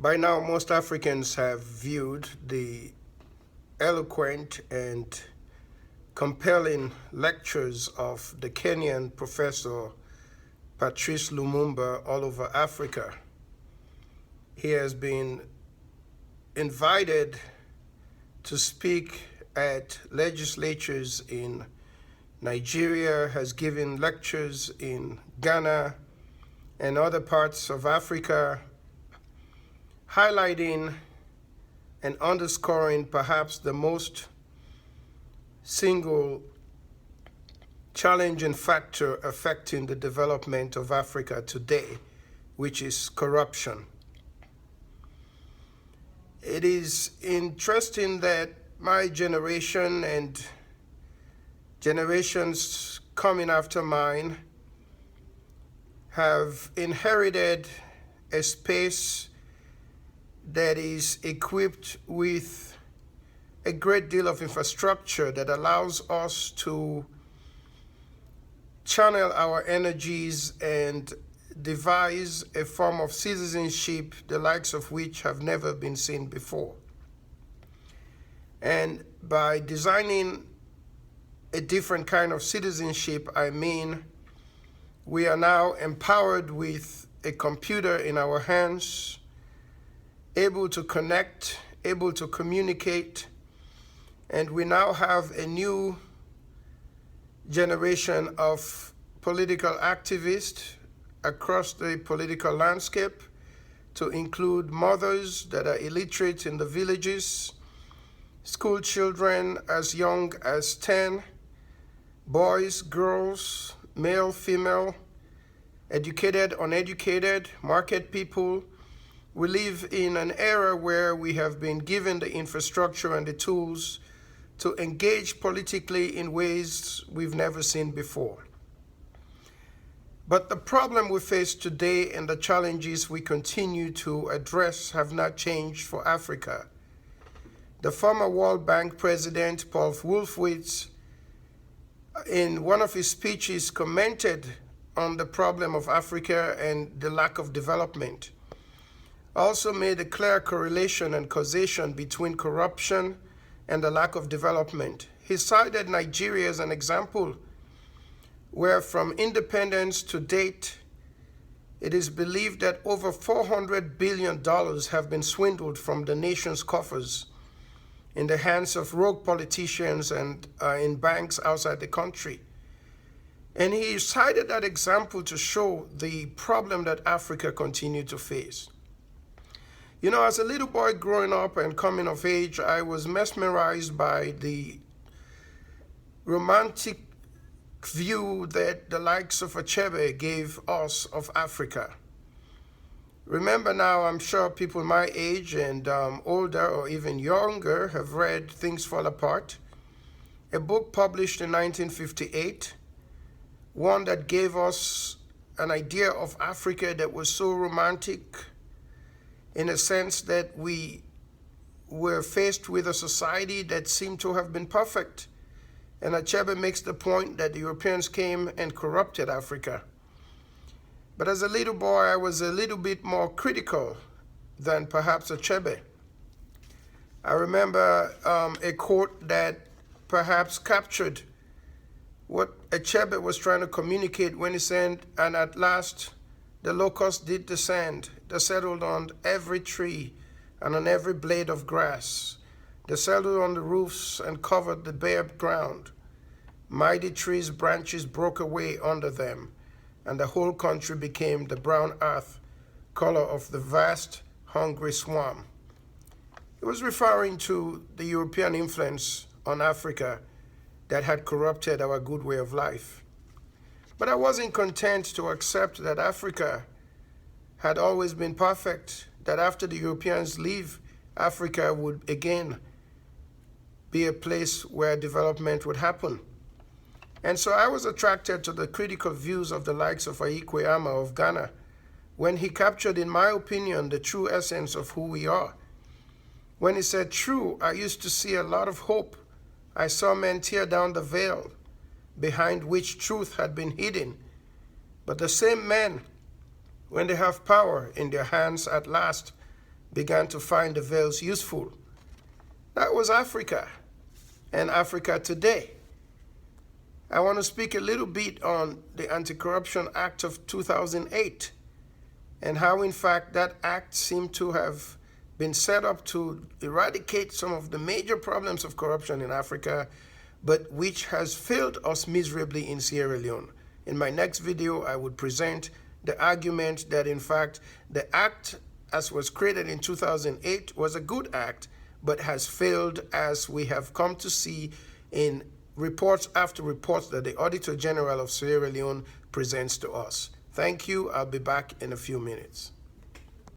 By now, most Africans have viewed the eloquent and compelling lectures of the Kenyan professor Patrice Lumumba all over Africa. He has been invited to speak at legislatures in Nigeria, has given lectures in Ghana and other parts of Africa, highlighting and underscoring perhaps the most single challenging factor affecting the development of Africa today, which is corruption. It is interesting that my generation and generations coming after mine have inherited a space that is equipped with a great deal of infrastructure that allows us to channel our energies and devise a form of citizenship the likes of which have never been seen before. And by designing a different kind of citizenship, I mean we are now empowered with a computer in our hands, able to connect, able to communicate, and we now have a new generation of political activists across the political landscape, to include mothers that are illiterate in the villages, school children as young as 10, boys, girls, male, female, educated, uneducated, market people. We live in an era where we have been given the infrastructure and the tools to engage politically in ways we've never seen before. But the problem we face today and the challenges we continue to address have not changed for Africa. The former World Bank president, Paul Wolfowitz, in one of his speeches commented on the problem of Africa and the lack of development. Also made a clear correlation and causation between corruption and the lack of development. He cited Nigeria as an example where from independence to date, it is believed that over $400 billion have been swindled from the nation's coffers in the hands of rogue politicians and in banks outside the country. And he cited that example to show the problem that Africa continued to face. You know, as a little boy growing up and coming of age, I was mesmerized by the romantic view that the likes of Achebe gave us of Africa. Remember now, I'm sure people my age and older or even younger have read Things Fall Apart, a book published in 1958, one that gave us an idea of Africa that was so romantic in a sense that we were faced with a society that seemed to have been perfect. And Achebe makes the point that the Europeans came and corrupted Africa. But as a little boy, I was a little bit more critical than perhaps Achebe. I remember a quote that perhaps captured what Achebe was trying to communicate when he said, "And at last the locusts did descend. They settled on every tree and on every blade of grass. They settled on the roofs and covered the bare ground. Mighty trees' branches broke away under them, and the whole country became the brown earth color of the vast, hungry swarm." He was referring to the European influence on Africa that had corrupted our good way of life. But I wasn't content to accept that Africa had always been perfect, that after the Europeans leave, Africa would again be a place where development would happen. And so I was attracted to the critical views of the likes of Aikwe Ama of Ghana, when he captured, in my opinion, the true essence of who we are. When he said, "True, I used to see a lot of hope. I saw men tear down the veil behind which truth had been hidden. But the same men, when they have power in their hands at last, began to find the veils useful. That was Africa and Africa today. I want to speak a little bit on the Anti-Corruption Act of 2008 and how, in fact, that act seemed to have been set up to eradicate some of the major problems of corruption in Africa, but which has failed us miserably in Sierra Leone. In my next video, I would present the argument that, in fact, the act as was created in 2008 was a good act, but has failed, as we have come to see in reports after reports that the Auditor General of Sierra Leone presents to us. Thank you. I'll be back in a few minutes.